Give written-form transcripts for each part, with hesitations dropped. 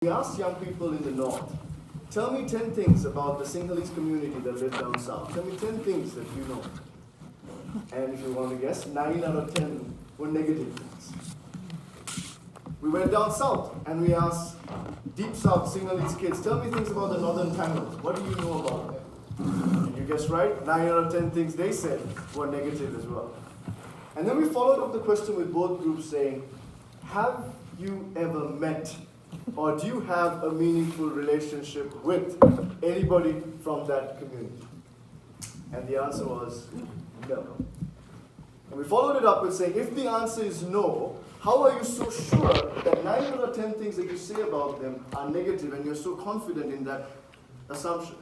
We asked young people in the north, tell me 10 things about the Sinhalese community that live down south. Tell me 10 things that you know. And if you want to guess, 9 out of 10 were negative things. We went down south and we asked deep south Sinhalese kids, tell me things about the northern Tamils. What do you know about them? And you guessed right, 9 out of 10 things they said were negative as well. And then we followed up the question with both groups saying, have you ever met or do you have a meaningful relationship with anybody from that community? And the answer was no. And we followed it up with saying, if the answer is no, how are you so sure that 9 out of 10 things that you say about them are negative and you're so confident in that assumption?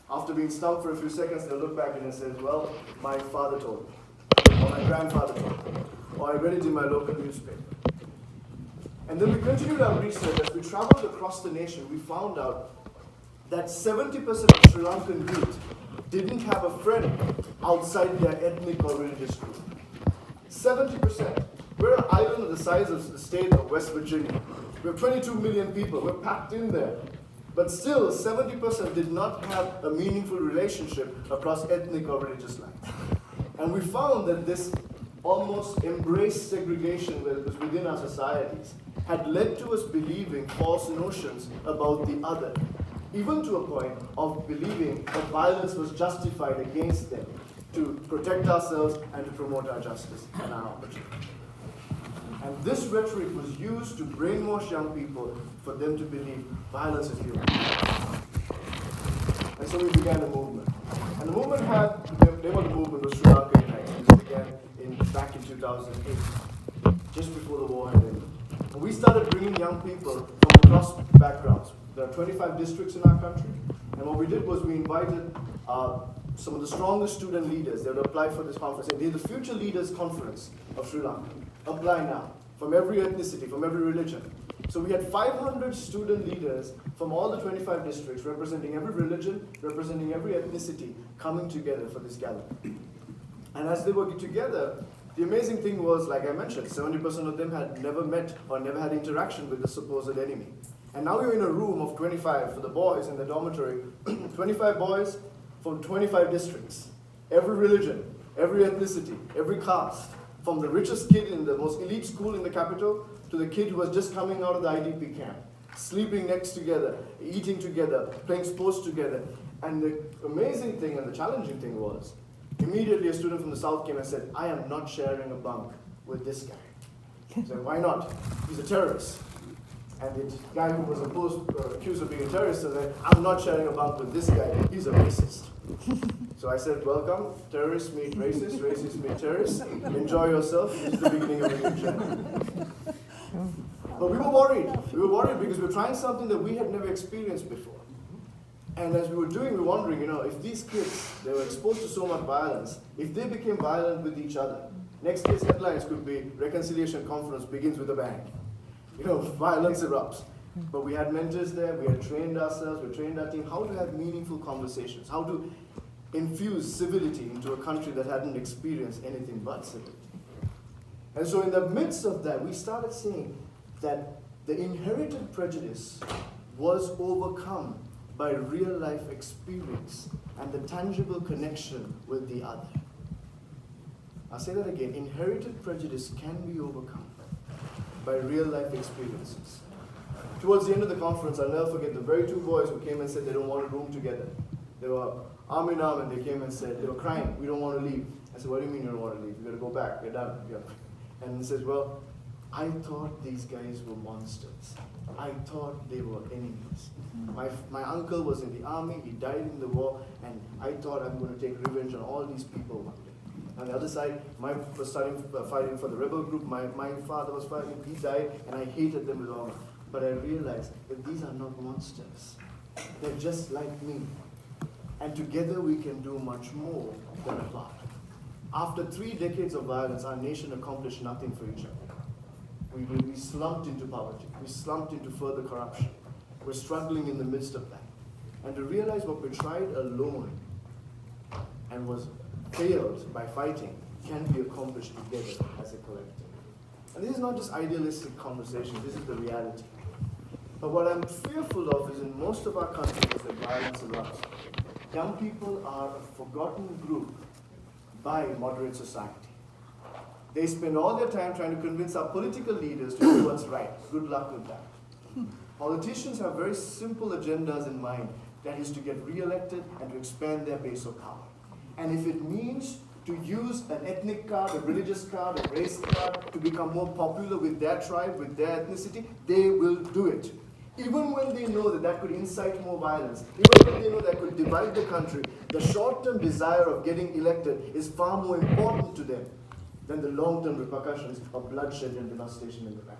After being stumped for a few seconds, they'll look back and they say, well, my father told me, or my grandfather told me, or I read it in my local newspaper. And then we continued our research. As we traveled across the nation, we found out that 70% of Sri Lankan youth didn't have a friend outside their ethnic or religious group. 70%. We're an island of the size of the state of West Virginia. We have 22 million people. We're packed in there. But still, 70% did not have a meaningful relationship across ethnic or religious lines. And we found that this almost embraced segregation that was within our societies had led to us believing false notions about the other, even to a point of believing that violence was justified against them to protect ourselves and to promote our justice and our opportunity. And this rhetoric was used to brainwash young people for them to believe violence is human. And so we began a movement. And the movement had, the name of the movement was Sri Lanka United. It began back in 2008, just before the war had ended. And we started bringing young people from across backgrounds. There are 25 districts in our country. And what we did was we invited some of the strongest student leaders. They would apply for this conference. And they're the Future Leaders Conference of Sri Lanka. Apply now, from every ethnicity, from every religion. So we had 500 student leaders from all the 25 districts, representing every religion, representing every ethnicity, coming together for this gathering. And as they were together, the amazing thing was, like I mentioned, 70% of them had never met or never had interaction with the supposed enemy. And now you're in a room of 25 for the boys in the dormitory, 25 boys from 25 districts, every religion, every ethnicity, every caste, from the richest kid in the most elite school in the capital to the kid who was just coming out of the IDP camp, sleeping next together, eating together, playing sports together. And the amazing thing and the challenging thing was, immediately a student from the south came and said, I am not sharing a bunk with this guy. I said, why not? He's a terrorist. And the guy who was accused of being a terrorist said, I'm not sharing a bunk with this guy, he's a racist. So I said, welcome, terrorists meet racists, racists meet terrorists. Enjoy yourself, this is the beginning of a new journey. But we were worried. We were worried because we were trying something that we had never experienced before. And as we were doing, we were wondering, if these kids, they were exposed to so much violence, if they became violent with each other, next day's headlines could be, Reconciliation Conference begins with a bang. Violence erupts. But we had mentors there, we had trained ourselves, we trained our team how to have meaningful conversations, how to infuse civility into a country that hadn't experienced anything but civility. And so in the midst of that, we started seeing that the inherited prejudice was overcome by real life experience and the tangible connection with the other. I'll say that again, inherited prejudice can be overcome by real life experiences. Towards the end of the conference, I'll never forget the very two boys who came and said they don't want to room together. They were arm in arm and they came and said, they were crying, we don't want to leave. I said, what do you mean you don't want to leave? You got to go back, you're done. And he says, well, I thought these guys were monsters. I thought they were enemies. My uncle was in the army, he died in the war, and I thought I'm going to take revenge on all these people one day. On the other side, my was fighting for the rebel group, my father was fighting, he died, and I hated them with all my. But I realized that these are not monsters. They're just like me. And together we can do much more than apart. After 3 decades of violence, our nation accomplished nothing for each other. We slumped into poverty. We slumped into further corruption. We're struggling in the midst of that. And to realize what we tried alone and was failed by fighting can be accomplished together as a collective. And this is not just idealistic conversation, this is the reality. But what I'm fearful of is in most of our countries that violence erupts, young people are a forgotten group by moderate society. They spend all their time trying to convince our political leaders to do what's right. Good luck with that. Politicians have very simple agendas in mind. That is to get re-elected and to expand their base of power. And if it means to use an ethnic card, a religious card, a race card to become more popular with their tribe, with their ethnicity, they will do it. Even when they know that that could incite more violence, even when they know that could divide the country, the short-term desire of getting elected is far more important to them than the long-term repercussions of bloodshed and devastation in the land.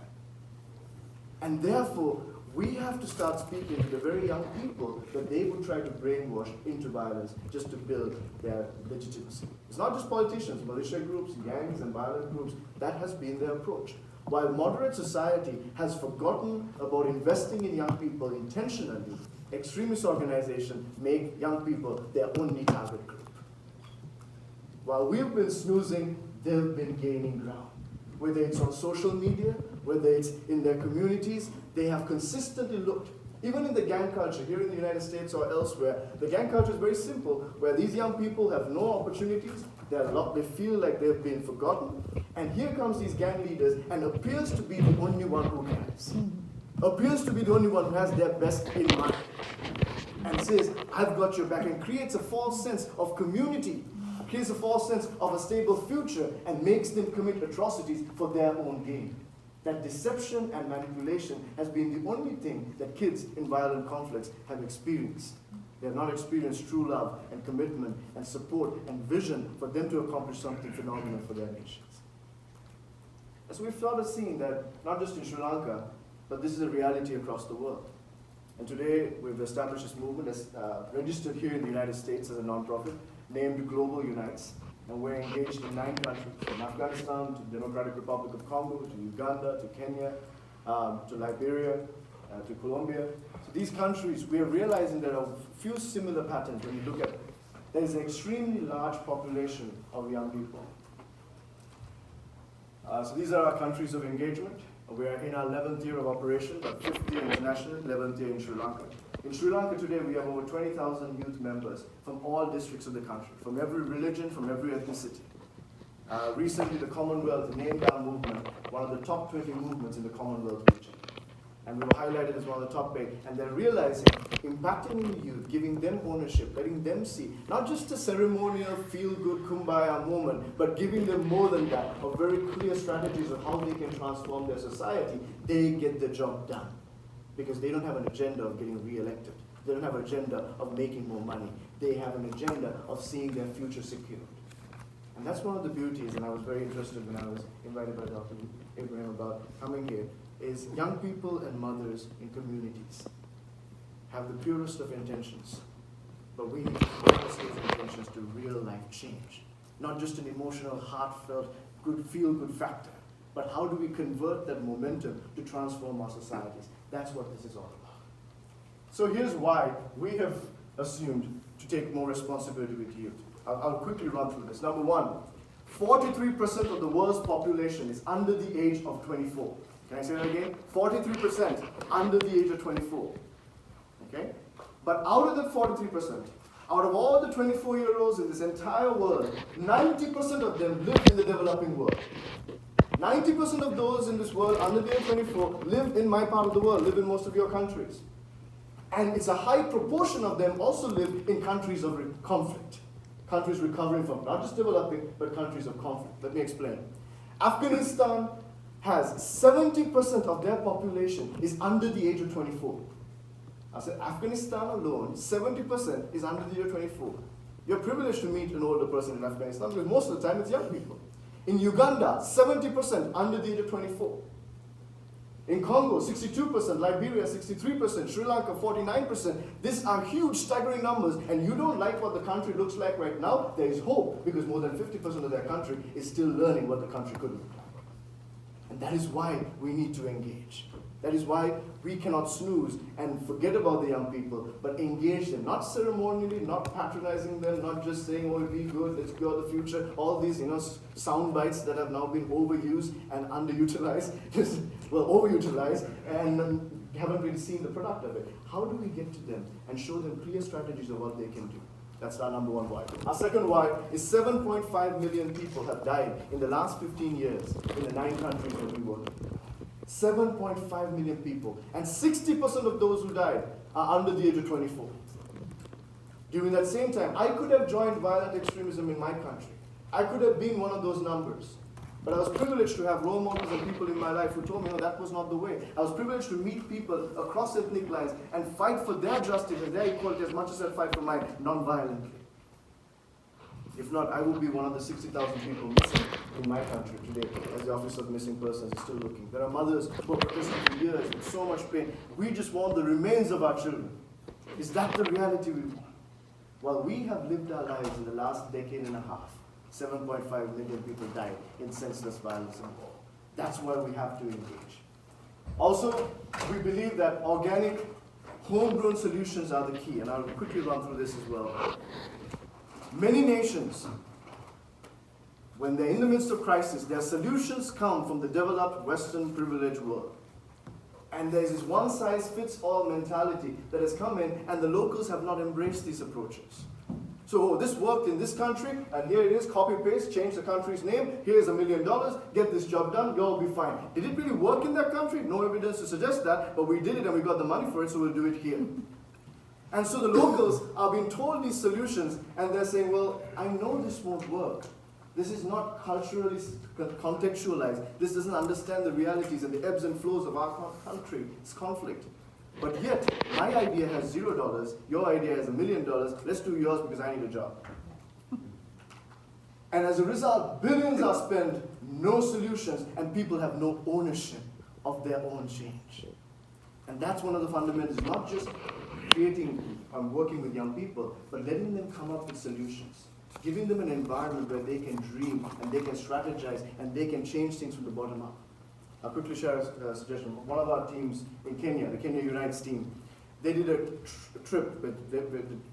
And therefore, we have to start speaking to the very young people that they will try to brainwash into violence just to build their legitimacy. It's not just politicians, militia groups, gangs, and violent groups. That has been their approach. While moderate society has forgotten about investing in young people intentionally, extremist organizations make young people their only target group. While we've been snoozing, they've been gaining ground. Whether it's on social media, whether it's in their communities, they have consistently looked. Even in the gang culture, here in the United States or elsewhere, the gang culture is very simple, where these young people have no opportunities, they feel like they've been forgotten, and here comes these gang leaders and appears to be the only one who cares. Appears to be the only one who has their best in mind. And says, I've got your back, and creates a false sense of community, creates a false sense of a stable future, and makes them commit atrocities for their own gain. That deception and manipulation has been the only thing that kids in violent conflicts have experienced. They have not experienced true love and commitment and support and vision for them to accomplish something phenomenal for their nations. And so we've started seeing that, not just in Sri Lanka, but this is a reality across the world. And today we've established this movement as registered here in the United States as a nonprofit named Global Unites. And we're engaged in 9 countries, from Afghanistan to the Democratic Republic of Congo, to Uganda, to Kenya, to Liberia, to Colombia. So these countries, we are realizing there are a few similar patterns when you look at it. There is an extremely large population of young people. So these are our countries of engagement. We are in our 11th year of operation, but 50 internationally, 11th year in Sri Lanka. In Sri Lanka today, we have over 20,000 youth members from all districts of the country, from every religion, from every ethnicity. Recently, the Commonwealth named our movement one of the top 20 movements in the Commonwealth region. And we were highlighted as one of the top 8. And they're realizing, impacting in the youth, giving them ownership, letting them see, not just a ceremonial, feel-good, kumbaya moment, but giving them more than that, of very clear strategies of how they can transform their society. They get the job done. Because they don't have an agenda of getting re-elected. They don't have an agenda of making more money. They have an agenda of seeing their future secured. And that's one of the beauties, and I was very interested when I was invited by Dr. Ibrahim about coming here, is young people and mothers in communities have the purest of intentions, but we need to focus those intentions to real life change. Not just an emotional, heartfelt, good feel-good factor, but how do we convert that momentum to transform our societies? That's what this is all about. So here's why we have assumed to take more responsibility with youth. I'll quickly run through this. Number one, 43% of the world's population is under the age of 24. Can I say that again? 43% under the age of 24. Okay? But out of that 43%, out of all the 24-year-olds in this entire world, 90% of them live in the developing world. 90% of those in this world under the age of 24 live in my part of the world, live in most of your countries. And it's a high proportion of them also live in countries of conflict. Countries recovering from not just developing, but countries of conflict. Let me explain. Afghanistan has 70% of their population is under the age of 24. I said Afghanistan alone, 70% is under the age of 24. You're privileged to meet an older person in Afghanistan because most of the time it's young people. In Uganda, 70% under the age of 24. In Congo, 62%, Liberia, 63%, Sri Lanka, 49%. These are huge, staggering numbers, and you don't like what the country looks like right now, there is hope, because more than 50% of their country is still learning what the country could look like. And that is why we need to engage. That is why we cannot snooze and forget about the young people, but engage them, not ceremonially, not patronizing them, not just saying, oh, be good, let's go the future, all these, sound bites that have now been overused and underutilized, well, overutilized, and haven't really seen the product of it. How do we get to them and show them clear strategies of what they can do? That's our number one why. Our second why is 7.5 million people have died in the last 15 years in the 9 countries that we work in. 7.5 million people. And 60% of those who died are under the age of 24. During that same time, I could have joined violent extremism in my country. I could have been one of those numbers. But I was privileged to have role models and people in my life who told me, no, that was not the way. I was privileged to meet people across ethnic lines and fight for their justice and their equality as much as I fight for mine, non-violently. If not, I would be one of the 60,000 people missing in my country today, as the Office of Missing Persons is still looking. There are mothers who are protesting for years with so much pain. We just want the remains of our children. Is that the reality we want? Well, we have lived our lives in the last decade and a half. 7.5 million people died in senseless violence and war. That's why we have to engage. Also, we believe that organic, homegrown solutions are the key, and I'll quickly run through this as well. Many nations, when they're in the midst of crisis, their solutions come from the developed Western privileged world. And there's this one-size-fits-all mentality that has come in, and the locals have not embraced these approaches. So, this worked in this country, and here it is, copy-paste, change the country's name, here's $1 million, get this job done, you'll be fine. Did it really work in that country? No evidence to suggest that, but we did it and we got the money for it, so we'll do it here. And so the locals are being told these solutions, and they're saying, well, I know this won't work. This is not culturally contextualized. This doesn't understand the realities and the ebbs and flows of our country. It's conflict. But yet, my idea has $0, your idea has $1 million, let's do yours because I need a job. And as a result, billions are spent, no solutions, and people have no ownership of their own change. And that's one of the fundamentals, not just working with young people, but letting them come up with solutions. Giving them an environment where they can dream, and they can strategize, and they can change things from the bottom up. I'll quickly share a suggestion. One of our teams in Kenya, the Kenya Unites team, they did a trip with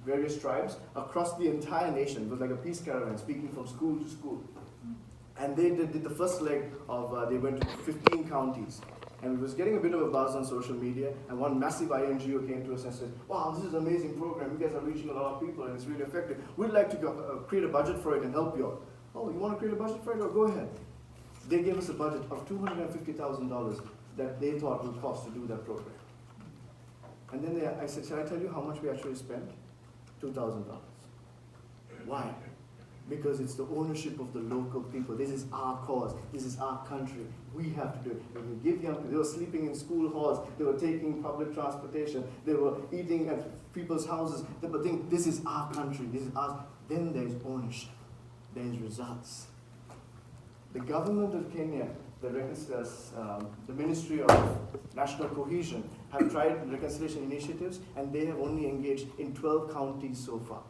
various tribes across the entire nation. It was like a peace caravan, speaking from school to school. And they did the first leg of, they went to 15 counties. And it was getting a bit of a buzz on social media, and one massive INGO came to us and said, wow, this is an amazing program, you guys are reaching a lot of people and it's really effective. We'd like to create a budget for it and help you out. Oh, you want to create a budget for it? Well, go ahead. They gave us a budget of $250,000 that they thought would cost to do that program. And then I said, shall I tell you how much we actually spent? $2,000. Why? Because it's the ownership of the local people. This is our cause. This is our country. We have to do it. When we give young people, they were sleeping in school halls, they were taking public transportation, they were eating at people's houses. But think, this is our country, this is ours. Then there's ownership. There's results. The government of Kenya, the Ministry of National Cohesion, have tried reconciliation initiatives, and they have only engaged in 12 counties so far.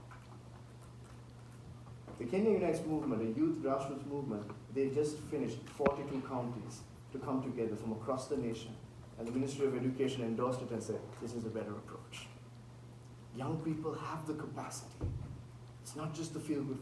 The Kenya Unites movement, a youth grassroots movement, they just finished 42 counties to come together from across the nation. And the Ministry of Education endorsed it and said, this is a better approach. Young people have the capacity. It's not just the feel-good